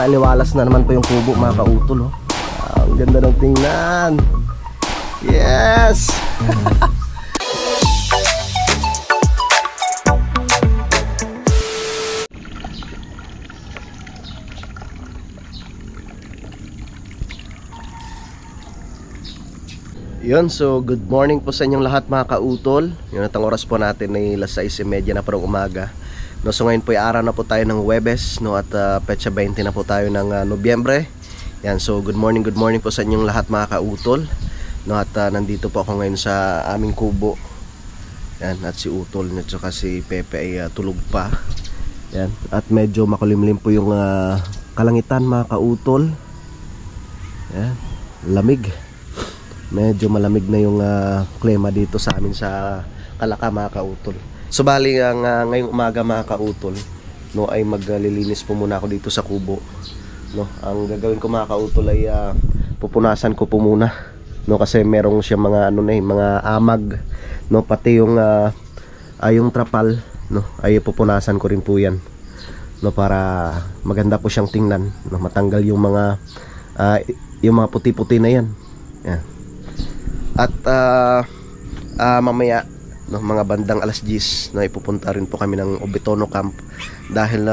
maaliwalas na naman po yung kubo mga kautol. Oh. Ang ganda ng tingnan. Yes! Yun, so good morning po sa inyong lahat mga kautol. Yun at ang oras po natin ay 6:30 na parang umaga. No, so ngayon po ay araw na po tayo ng Huwebes, no, at petsa 20 na po tayo ng Nobyembre. Yan, so good morning po sa inyong lahat mga kautol. No, at nandito po ako ngayon sa aming kubo. Yan, at si Utol at saka si Pepe ay tulog pa. Yan, at medyo makulimlim po yung kalangitan mga kautol. Yan, lamig. Medyo malamig na yung klima dito sa amin sa Kalaka mga kautol. So bali ngayong umaga mga kautol, no, ay maglilinis po muna ako dito sa kubo. No, ang gagawin ko mga kautol ay pupunasan ko po muna. No, kasi merong siya mga mga amag, no, pati yung trapal, no, ay pupunasan ko rin po 'yan. No, para maganda po siyang tingnan, no, matanggal yung mga puti-puti na 'yan. Yan. At mamaya, no, mga bandang 10:00, no, ipupunta rin po kami ng Obitono Camp dahil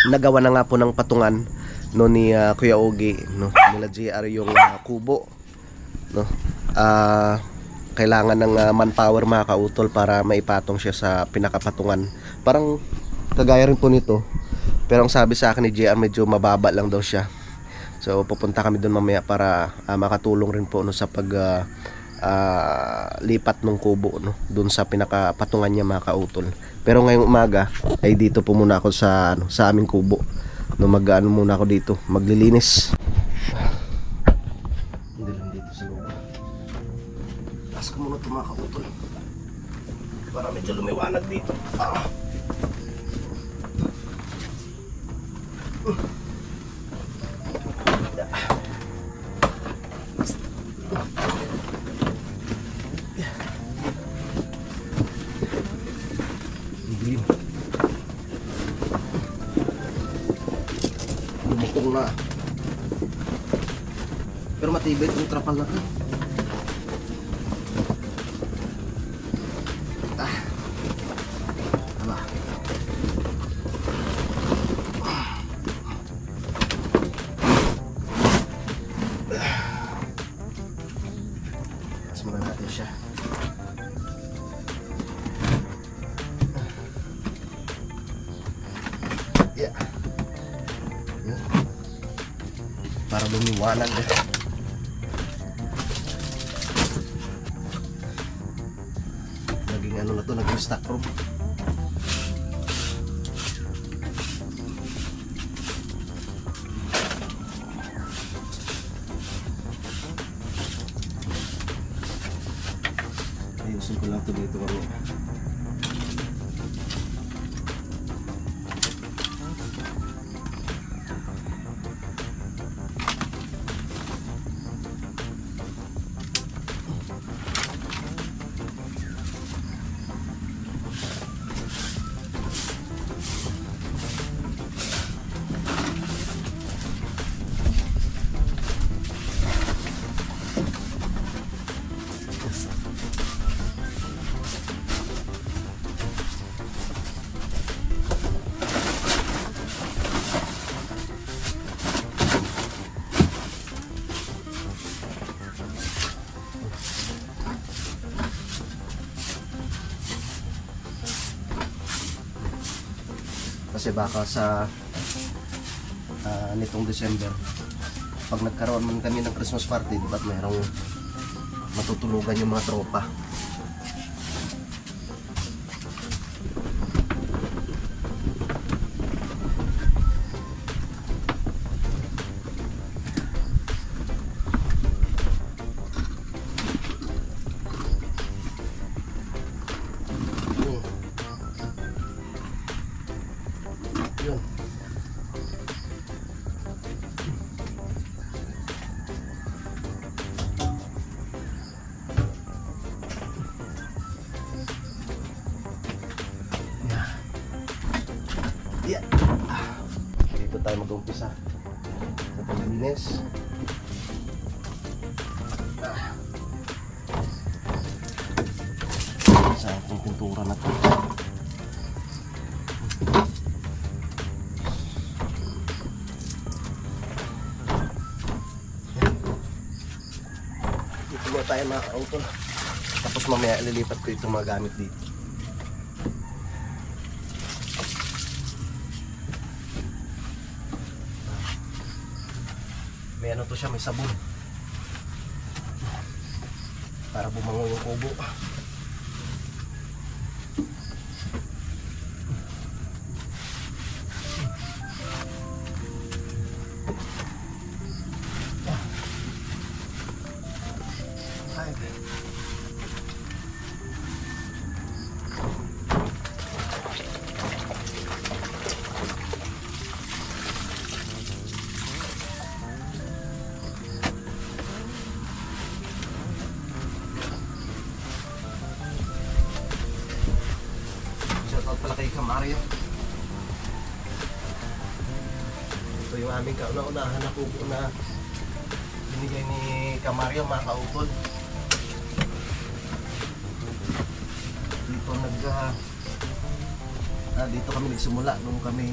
nagawa na nga po ng patungan, no, ni Kuya Ogie, no, nila JR yung kubo, no. Kailangan ng manpower mga kautol para maipatong siya sa pinakapatungan. Parang kagaya rin po nito, pero ang sabi sa akin ni JR medyo mababa lang daw siya. So pupunta kami doon mamaya para makatulong rin po, no, sa pag lipat ng kubo, no, doon sa pinakapatungan niya mga kautol. Pero ngayong umaga ay dito po muna ako sa aming kubo, no, muna ako dito, maglilinis. Hindi lang dito sa loob. Taas ko muna ito mga kautol para medyo lumiwanag dito. Lumutong na. Pero matibay itong trapal na ito. Tama. Mas muna natin siya. Yeah. Yeah. Para lumiwanag. Naging na to, naging stock room. Ayusin ko lang to dito kami. Kasi baka sa nitong December, pag nagkaroon man kami ng Christmas party, diba't mayroong matutulugan yung mga tropa. Yun. tayo mag-umpisa sa paglinis. Sa ating pintura na to. Dito mo tayo mga kautol. Tapos mamaya ililipat ko itong mga gamit dito. May ano to siya, may sabon para bumango yung kubo. Pala kay Kamario. Ito yung aming kauna-unahan na kubo na binigay ni Kamario, mga kautol. Dito dito kami nagsimula nung kami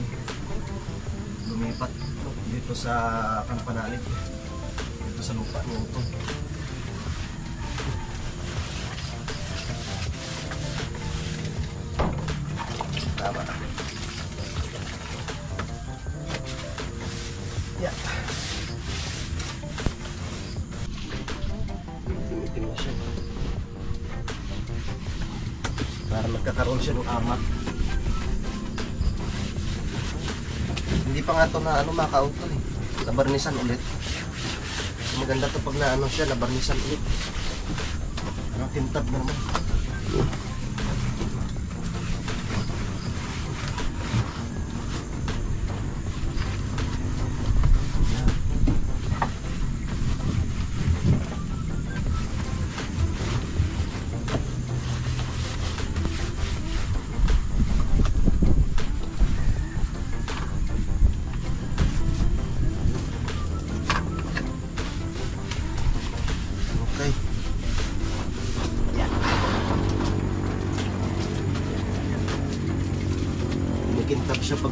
lumipat dito sa Kampanalig, dito sa lupa niyo ito. Tama. Yeah. Itim na siya. Para magkakaroon siya ng amat. Hindi pa nga ito na makautol eh. Nabarnisan ulit. Maganda to pag na siya, nabarnisan ulit. Tintab na naman. Kintab siya pag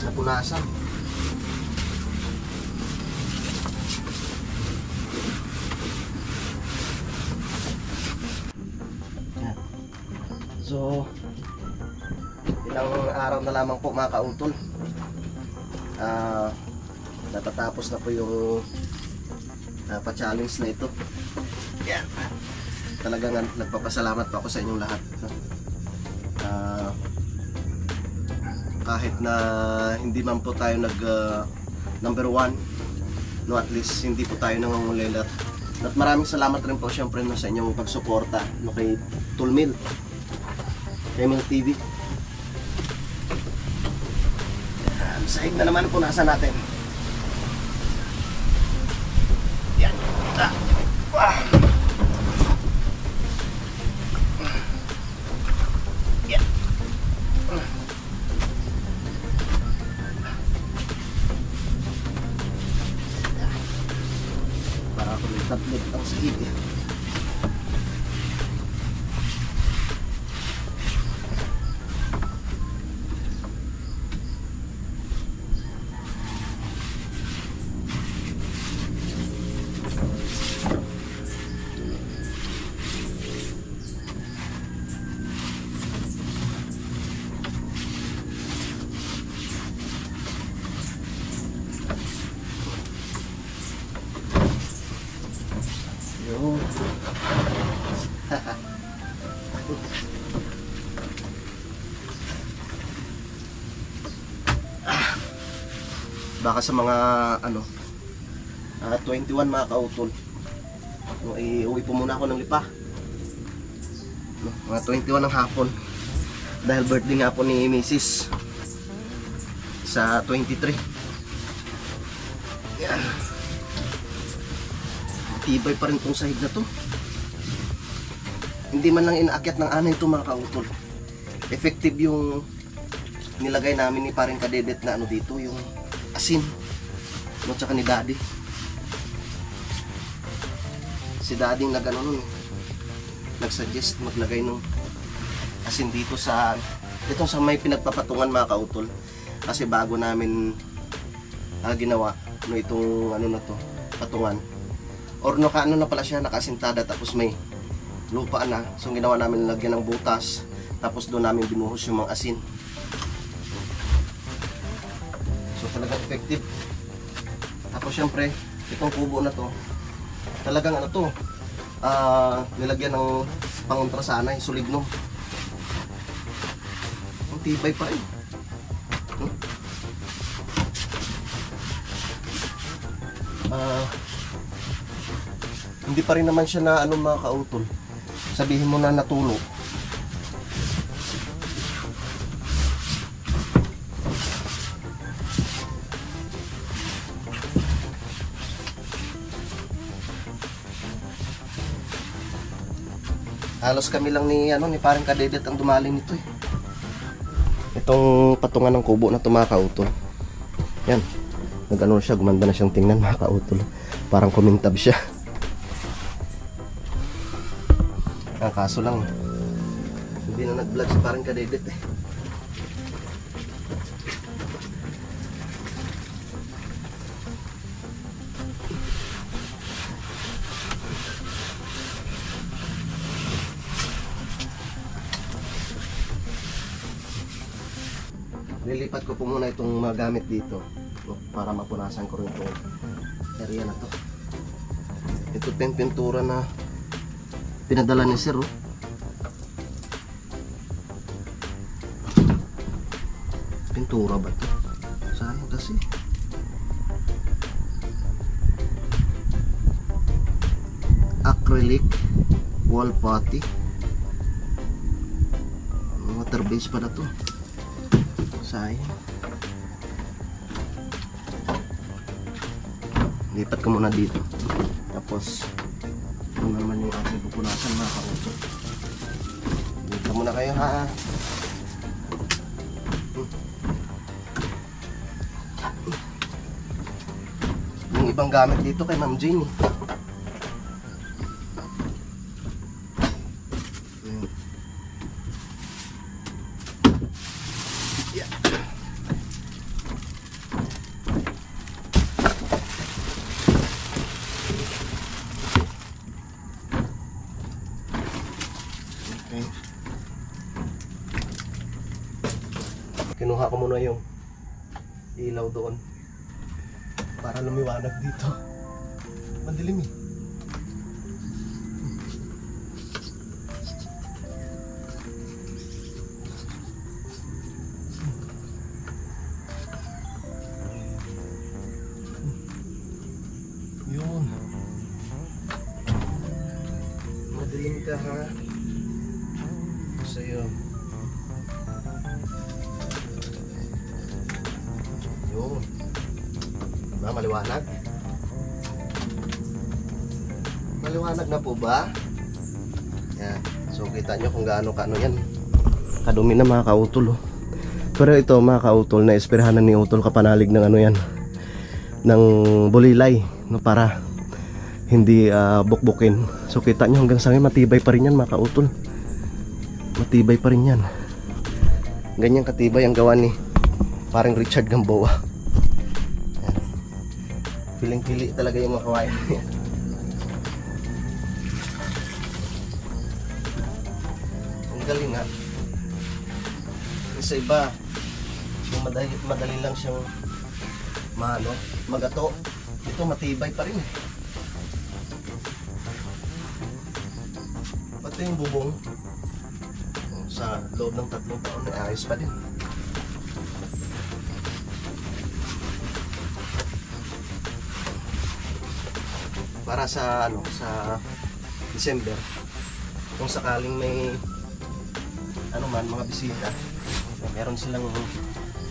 napunasan. So ilang araw na lamang po mga kautol, natatapos na po yung pa-challenge na ito. Yan. Talagang nagpapasalamat po ako sa inyong lahat. Kahit na hindi man po tayo number 1, no, at least hindi po tayo nangungulilat. At maraming salamat rin po syempre sa inyong pagsuporta kay Tulmil, kay Mil TV. Sahig na naman po nasa natin. Yan. Tatlog ang sahig. Baka sa mga 21 mga kautol, iuwi po muna ako ng Lipa, mga 21 ng hapon, dahil birthday nga po ni Mrs. sa 23. Yan. Tibay pa rin tong sahig na to. Hindi man lang inaakyat ng anay ito mga kautol. Effective yung nilagay namin ni Paring Kadedet na dito, yung asin. No, tsaka ni Daddy. Si Daddy nagsuggest maglagay ng asin dito sa itong sa may pinagpapatungan mga kautol. Kasi bago namin ginawa no itong ano na to, patungan. Or no kaano na pala siya, nakasintada tapos may lupa na. So ginawa namin lagyan ng butas. Tapos doon namin binuhos yung mga asin. So talagang effective. Tapos syempre, itong kubo na to, talagang ano to, nilagyan ng pangontrasanay, suligno. Ang tibay pa rin. Hindi pa rin naman siya na ano mga kautol. Sabihin mo na natulo. Halos kami lang ni parang kadedet ang dumali nito eh. Itong patungan ng kubo na to mga kautol. Yan. Nag-ano siya, gumanda na siyang tingnan mga kautol. Parang kumintab siya. Ang kaso lang, hindi na nag-vlog si parang kadedet eh. Lilipat ko po muna itong mga gamit dito para mapunasan ko rin itong area na to. Ito yung pintura na pinadala ni Sir. Pintura ba ito? Sayang kasi. Acrylic wall putty. Water base pa na to. Sayang. Lipat ko muna dito. Tapos ito naman yung ating pupunasan mga kautol. Dito muna kayo ha. Yung ibang gamit dito kay Ma'am Jane eh. Kinuha ko muna yung ilaw doon para lumiwanag dito. Madilim eh. Yun. Madilim ka ha. Sa'yo. Yun. Diba, maliwanag? Maliwanag na po ba? Yan. So kita nyo kung gaano yan. Kadumi na mga kautol oh. Pero ito mga kautol, na-esperahan ni Utol kapanalig ng yan, ng bulilay no, para hindi bukbukin. So kita nyo hanggang sa ngayon matibay pa rin yan mga kautol. Matibay pa rin yan. Ganyan katibay ang gawa ni parang Richard Gamboa. Piling-pili talaga yung mga kawain. Ang galing ha. Sa iba, yung madali lang siyang magato. Ito matibay pa rin. Pati yung bubong sa loob ng 3 taon ay ayos pa din. Para sa sa December, kung sakaling may mga bisita, meron silang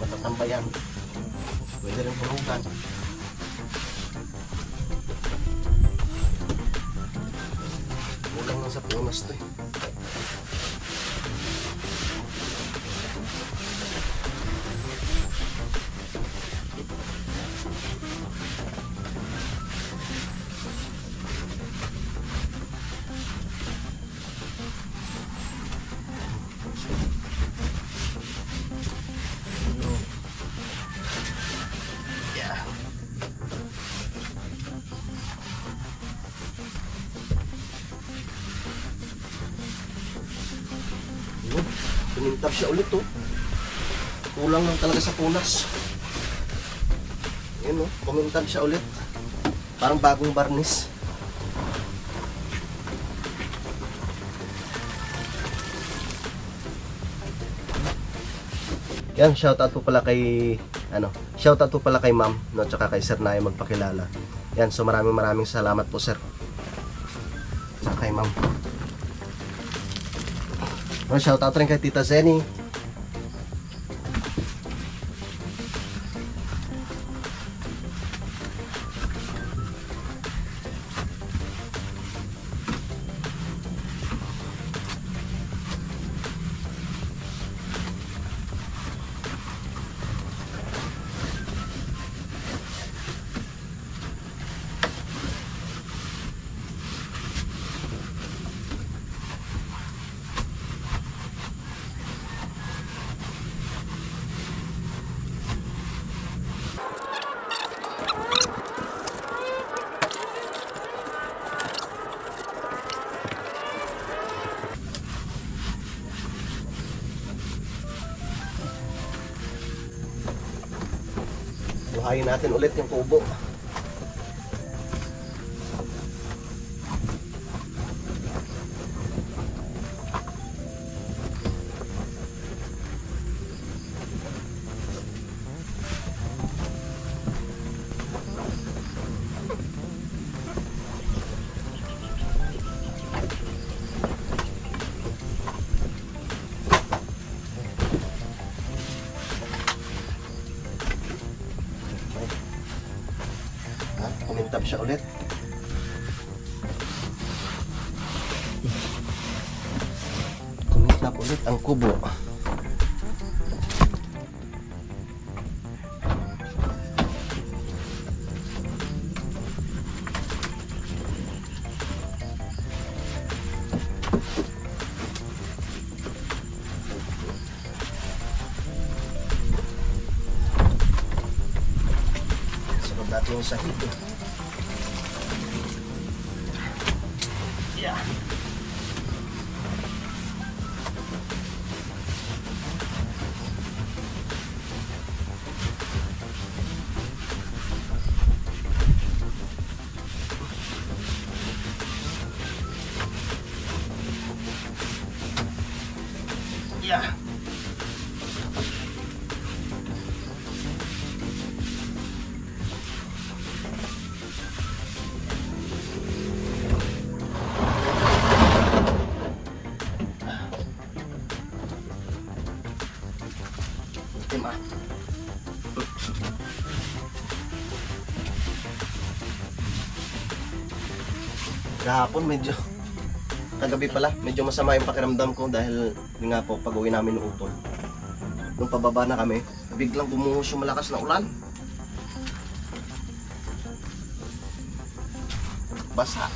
matatambayan, pwede rin hulugan. Kulang lang sa punas to eh. Kumintab siya ulit oh. Kulang lang talaga sa punas. Yan oh, kumintab siya ulit. Parang bagong varnish. Yan, shoutout po pala kay shoutout po pala kay Ma'am, no, tsaka kay Sir na magpakilala. Yan, so maraming salamat po, Sir. Tsaka kay Ma'am. No, shoutout rin kay Tita Zenny. Buhayin natin ulit yung kubo. Kumintab siya ulit. Kumintab ulit ang kubo. Sunod natin yung sahig. Yeah. Yeah. Kahapon medyo kagabi pala medyo masama yung pakiramdam ko dahil yun nga po pag-uwi namin ng utol. Nung pababa na kami, biglang bumuhos yung malakas na ulan. Basa.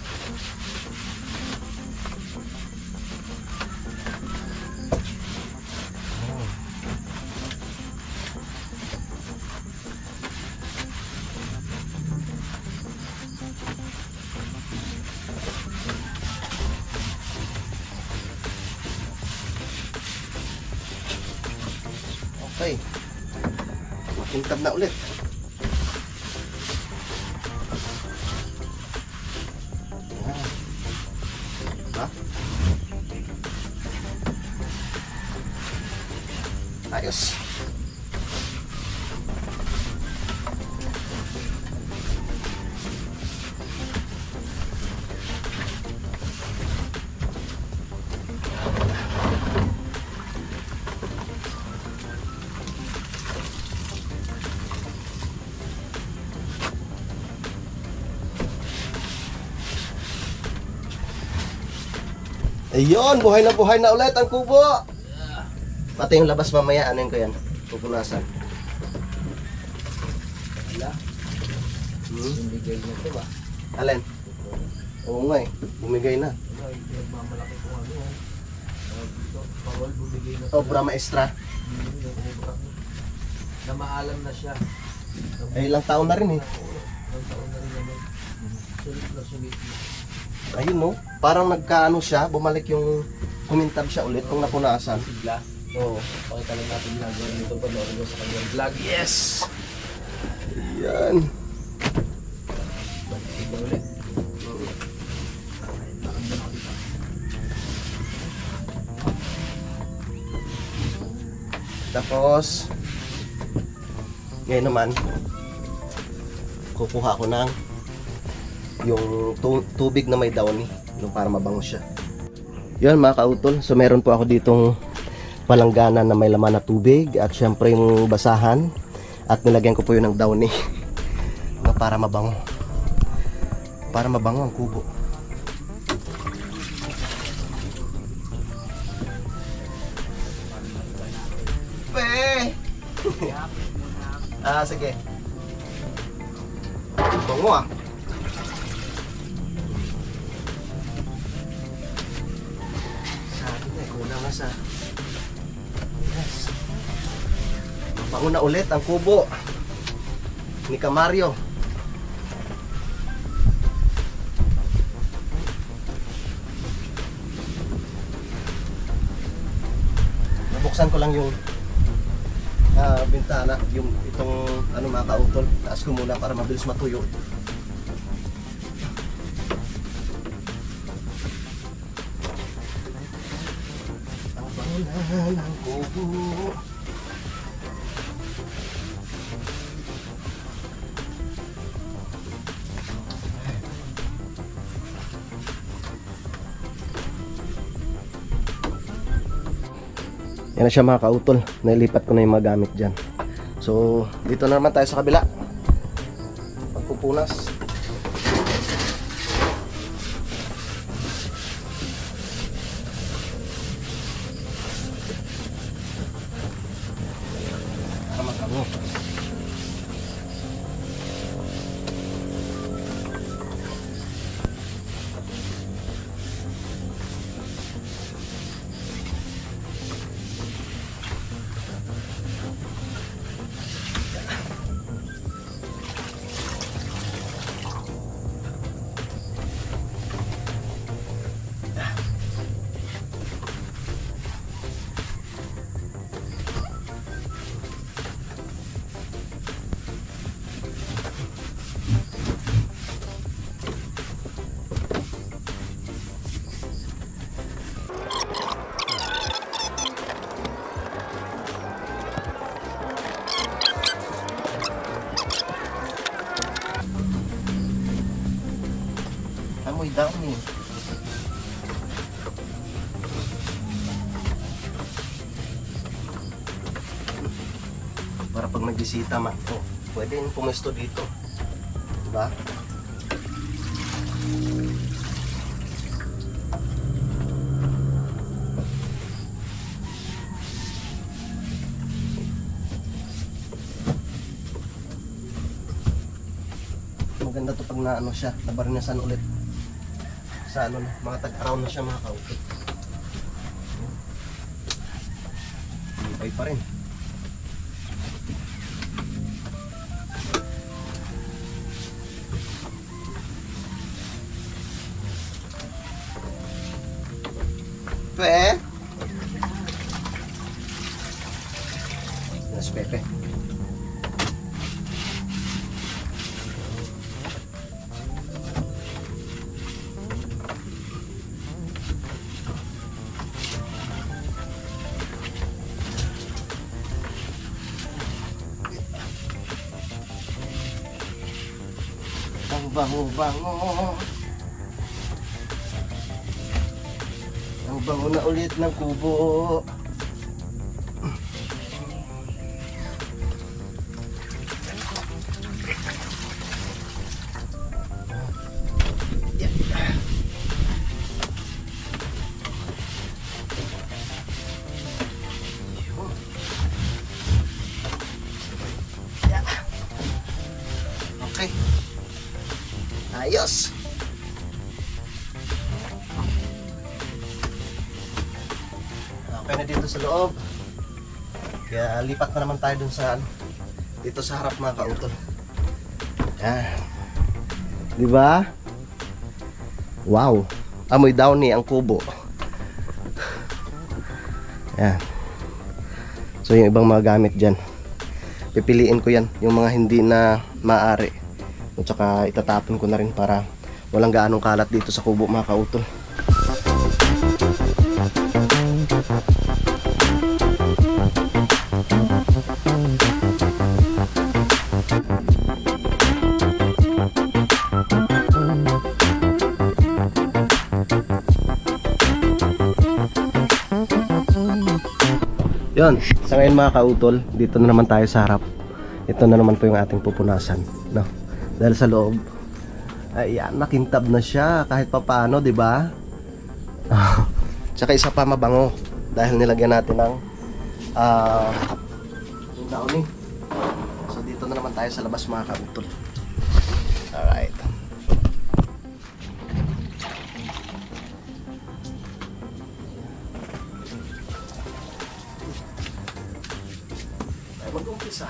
Okay. Makintab na ulit. Ha? Ayos. Ayun, buhay na ulit ang kubo. Pati yung labas mamaya, ano yun ko yan? Pupunasan. Wala. Bumigay na ito ba? Alin? Oo nga eh, bumigay na. Wala, pinagmamalaki kung ano. Bawal bumigay na. Obra maestra. Na maalam na siya. Ay, ilang taon na rin eh. Ilang taon na rin naman. Sulit na sulit. Ayun no, parang nagkaano siya, bumalik yung kumintab siya ulit kung napunasan. Sigla. Oo, pakita lang natin ginagawa dito pa mo sa kanyang vlog. Yes! Ayan. Balik na ulit. Tapos, ngayon naman, kukuha ko ng yung tubig na may downy, yung para mabango siya. Yun mga kautol, so meron po ako ditong palanggana na may laman na tubig at syempre yung basahan at nilagyan ko po yun ng downy na para mabango ang kubo. Sige. Bango ah. Sabi na, kulang na sa... Yes. Bango na ulit ang kubo ni Kamario. Nabuksan ko lang yung bintana, yung itong ano mga kautol. Taas ko muna para mabilis matuyo. Ang bangunan ng kubo. Yan na siya mga kautol. Nailipat ko na yung mga gamit dyan. So, dito na naman tayo sa kabila. Pagpupunas. Para magbango. Amoy downy. Para pag nagbisita man, pwede yung pumesto dito. Diba? Maganda to pag naano siya, nabarinasan ulit. Sa ano na, mga tag-araw na siya mga kaupit. Hintay pa rin. Yes, Pepe. Ang bango-bango. Ang bango na ulit ng kubo. Okay. Ayos. Okay na dito sa loob. Kaya lipat na naman tayo dun sa dito sa harap mga kautol. Yan. Diba? Wow. Amoy downy ang kubo. Yan. So yung ibang mga gamit dyan, pipiliin ko yan, yung mga hindi na maaari. At saka itatapon ko na rin para walang gaanong kalat dito sa kubo mga kautol. Yun, sa ngayon mga kautol, dito na naman tayo sa harap. Ito na naman po yung ating pupunasan, no? Dahil sa loob, ayan, makintab na siya kahit papaano, di ba? Tsaka isa pa, mabango dahil nilagyan natin ng downy. So dito na naman tayo sa labas mga kautol. Alright. Mag-umpisa.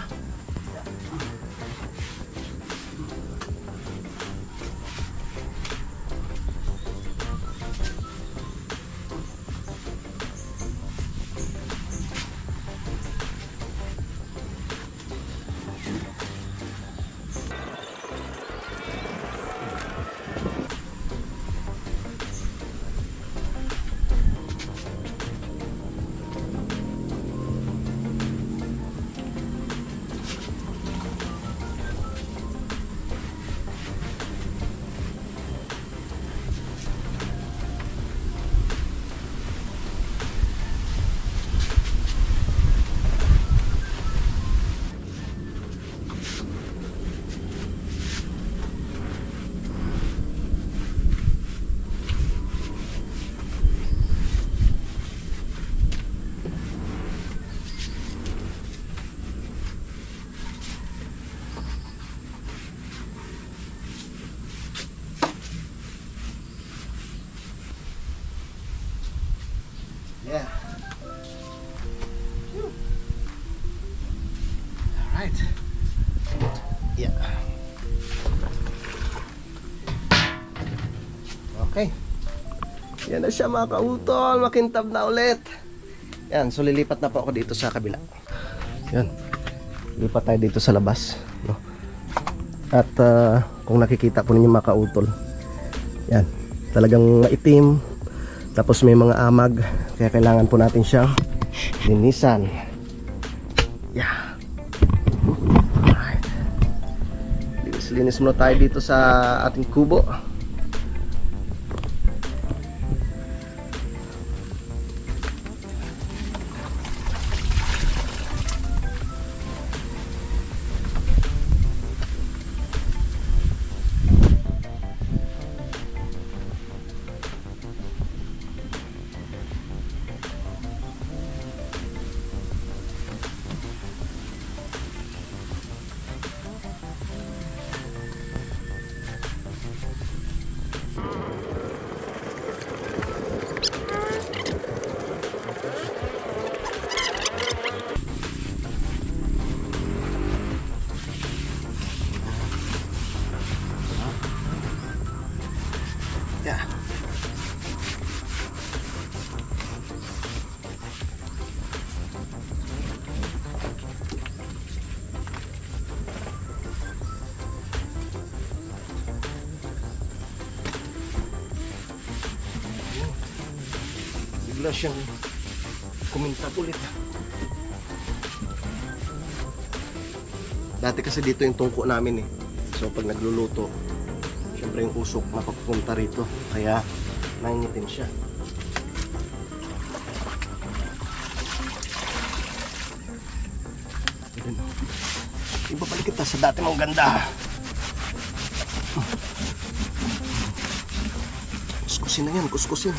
Yeah. Alright. Yeah. Okay. Yan na siya mga kautol. Makintab na ulit. Yan. So lilipat na po ako dito sa kabila. Yan. Lipat tayo dito sa labas. No? At kung nakikita po ninyo mga kautol. Yan. Talagang maitim. Tapos may mga amag, kaya kailangan po natin siyang linisan. Yeah. Alright. Linis muna tayo dito sa ating kubo. Yeah. Bigla siyang kumintab ulit. Dati kasi dito yung tungko namin eh. So pag nagluluto, syempre yung usok mapapunta rito. Kaya nangingitim siya. Ibabalik kita sa dati mong ganda. Kuskusin na yan, kuskusin.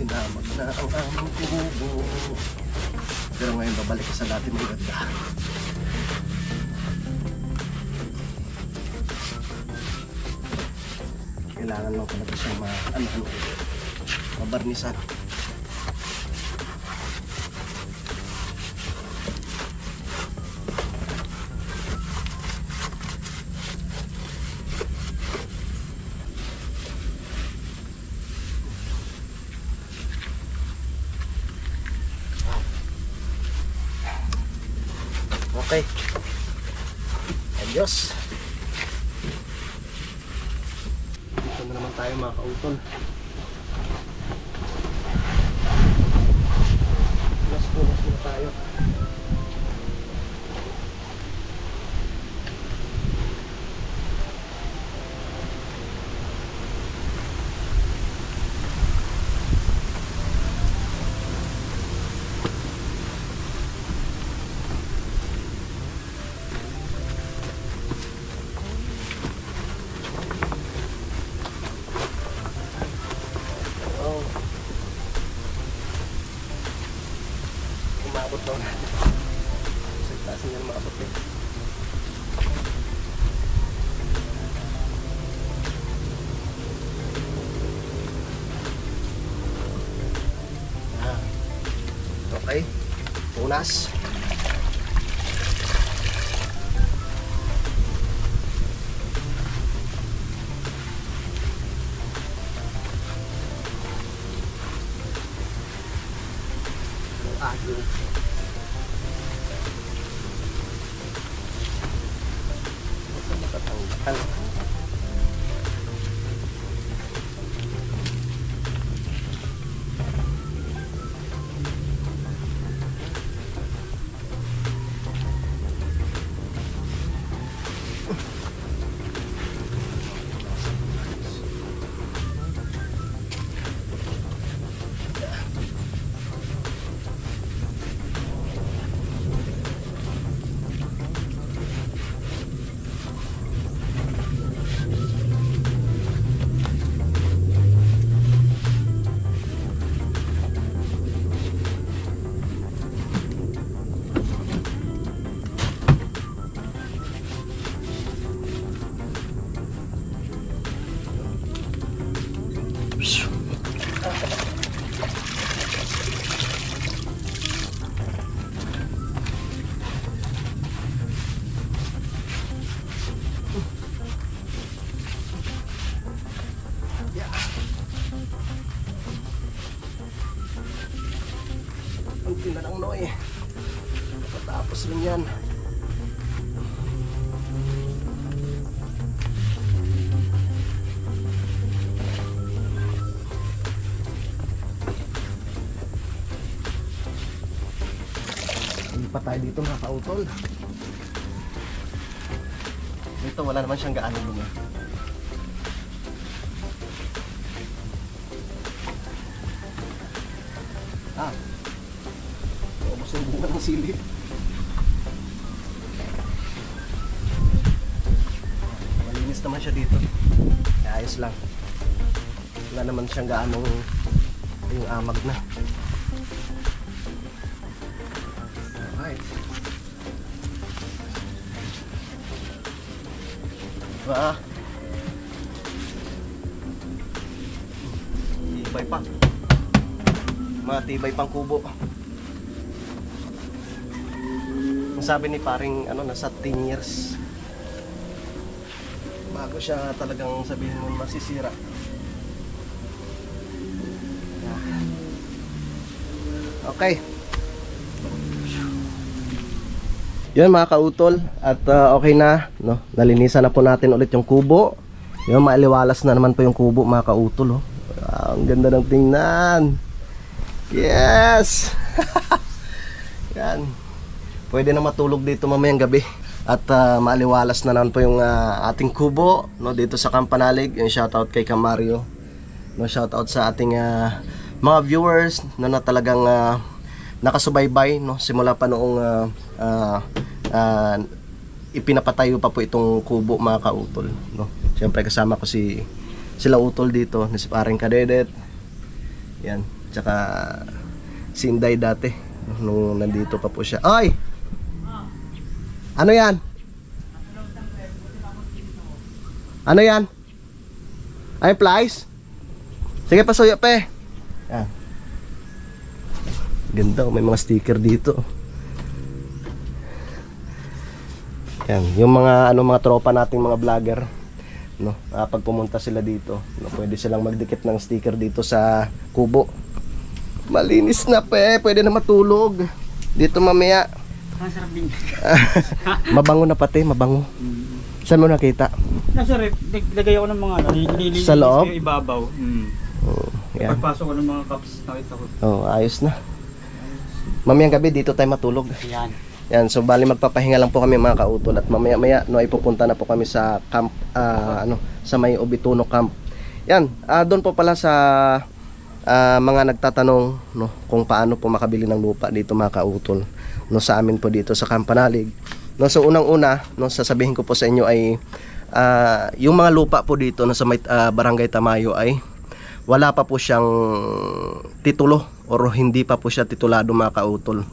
Hinamag na ang aming kubo. Pero ngayon babalik sa dati mga ganda. Kailangan lang talaga siyang mabarnisan. Okay. Adios. Dito na naman tayo mga kautol. Punas na tayo. Umabot daw natin. Sa taas niya umabot eh. Okay. Punas. Agyo. Basta makatanggal. Kunti na lang noy. Tapos rin yan. Hindi pa tayo dito mga kautol. Dito wala naman siyang gaano lumi. Ubos yung bunga ng sili. Malinis naman siya dito. Ayos lang. Wala naman siyang gaano yung amag na. Alright. Diba? Tibay pa. Matibay pang kubo. Ang sabi ni paring nasa 10 years bago siya talagang sabihin mo masisira. Okay. Yun mga kautol, at okay na, no? Nalinisan na po natin ulit yung kubo. Yun, maaliwalas na naman po yung kubo mga kautol, oh. Ang ganda ng tingnan. Yes. Yan. Pwede na matulog dito mamayang gabi. At maaliwalas na naman po yung ating kubo, no, dito sa Campanalig. Yung shoutout kay Camario, no, shoutout sa ating mga viewers na talagang nakasubaybay, no, simula pa noong ipinapatayo pa po itong kubo mga kautol, no. Siyempre kasama ko sila utol dito, si paring Kadedet. Yan. tsaka si Inday dati nung nandito pa po siya. Oy! Ano yan? Ano yan? Ay, flies? Sige, pasuyo pe. Yan. Ganda, may mga sticker dito. Yan, yung mga mga tropa nating mga vlogger, no, pag pumunta sila dito, no, pwede silang magdikit ng sticker dito sa kubo. Malinis na pe, pwede na matulog dito mamaya. Ang sarap din. Mabango na pati, mabango. Saan mo nakita? Nasa rep, naglagay ako ng mga nililinis Sa loob? ko yung ibabaw. Oh, yan. Pagpasok ko ng mga cups, nakita ko. Oh, ayos na. Mamayang gabi dito tayo matulog. Yan. Yan, so bali magpapahinga lang po kami mga kautol at mamaya-maya no ipupunta na po kami sa camp sa may Obituno camp. Yan, doon po pala sa mga nagtatanong no kung paano po makabili ng lupa dito mga kautol no sa amin po dito sa Campanalig. No, so unang-una no sasabihin ko po sa inyo ay yung mga lupa po dito no sa may Barangay Tamayo ay wala pa po siyang titulo or hindi pa po siya titulado mga kautol.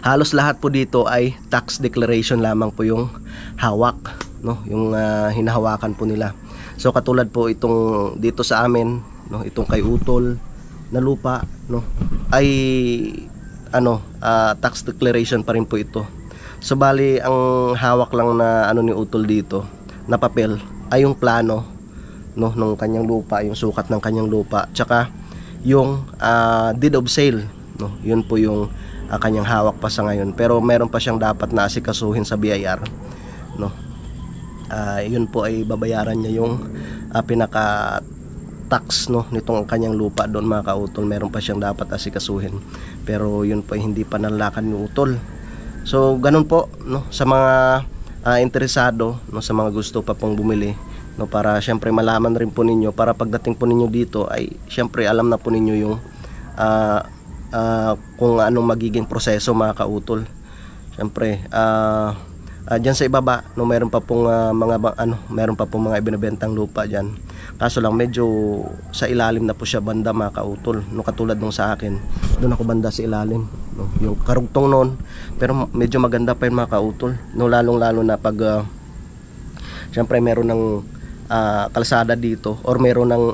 Halos lahat po dito ay tax declaration lamang po yung hawak, no, yung hinahawakan po nila. So katulad po itong dito sa amin, no, itong kay Utol na lupa, no, ay tax declaration pa rin po ito. So bali ang hawak lang na ni Utol dito na papel ay yung plano, no, ng kanyang lupa, yung sukat ng kanyang lupa, tsaka yung deed of sale, no, yun po yung kanyang hawak pa sa ngayon, pero meron pa siyang dapat na asikasuhin sa BIR, no. Yun po ay babayaran niya yung pinaka tax, no, nitong kanyang lupa doon mga kautol. Meron pa siyang dapat asikasuhin, pero yun po ay hindi pa nalakan ni Utol. So ganun po, no, sa mga interesado, no, sa mga gusto pa pong bumili, no, para syempre malaman rin po ninyo, para pagdating po ninyo dito ay syempre alam na po ninyo yung kung anong magiging proseso mga kautol. Syempre diyan sa ibaba, no, meron pa pong meron pa pong mga ibinebentang lupa diyan. Kaso lang medyo sa ilalim na po siya banda mga kautol, no, katulad nung sa akin. Doon ako banda sa ilalim, no, yung karugtong noon, pero medyo maganda pa yun mga kautol, no, lalong-lalo na pag syempre meron ng kalsada dito or meron ng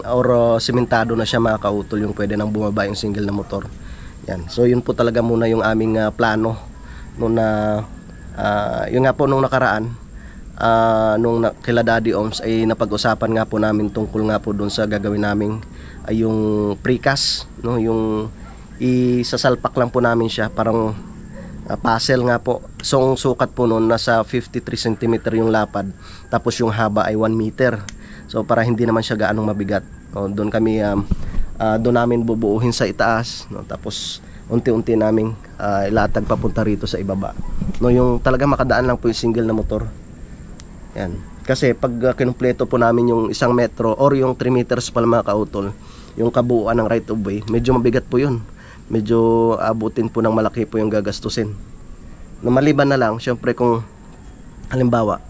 simentado na siya mga kautol, yung pwede nang bumaba yung single na motor. Yan. So yun po talaga muna yung aming plano no na yun nga po nung nakaraan nung kila Daddy Oms ay napag-usapan nga po namin tungkol nga po doon sa gagawin namin ay yung precast, no, yung isasalpak lang po namin siya, parang puzzle nga po. So ang sukat po noon nasa 53 cm yung lapad, tapos yung haba ay 1 meter. So para hindi naman siya gaanong mabigat, no, doon kami doon namin bubuuhin sa itaas, no, tapos unti-unti naming ilatag papunta rito sa ibaba, no, yung talaga makadaan lang po yung single na motor. Yan, kasi pag kinumpleto po namin yung 1 metro or yung 3 meters pa mga kautol, yung kabuuan ng right of way, medyo mabigat po yun, medyo abutin po ng malaki po yung gagastusin. No, maliban na lang syempre kung halimbawa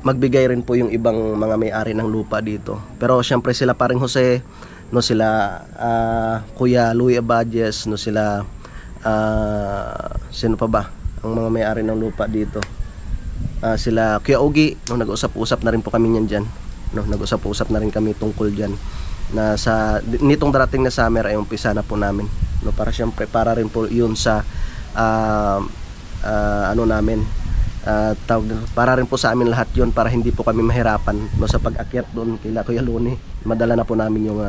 magbigay rin po yung ibang mga may-ari ng lupa dito, pero syempre sila paring Jose, no, sila Kuya Louie Abadjes, no, sila sino pa ba ang mga may-ari ng lupa dito, sila Kuya Ogi, no, nag-usap-usap na rin po kami niyan dyan, no, nag-usap-usap na rin kami tungkol dyan na sa nitong darating na summer ay umpisa na po namin, no, para syempre para rin po yun sa namin para rin po sa amin lahat yun, para hindi po kami mahirapan, no, sa pag-akyat doon kila Kuya Luni. Madala na po namin yung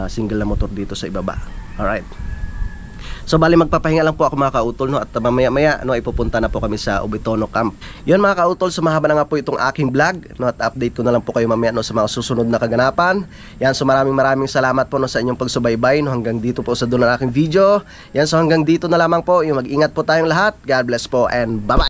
single na motor dito sa ibaba. Alright, so bali magpapahinga lang po ako mga kautol, no, at mamaya-maya no, ipupunta na po kami sa Obituno camp. Yun mga kautol, so mahaba na nga po itong aking vlog, no, at update ko na lang po kayo mamaya, no, sa mga susunod na kaganapan. Yan, so maraming salamat po, no, sa inyong pagsubaybay, no, hanggang dito po sa dulo ng aking video. Yan, so hanggang dito na lamang po, yung mag-ingat po tayong lahat. God bless po and bye bye.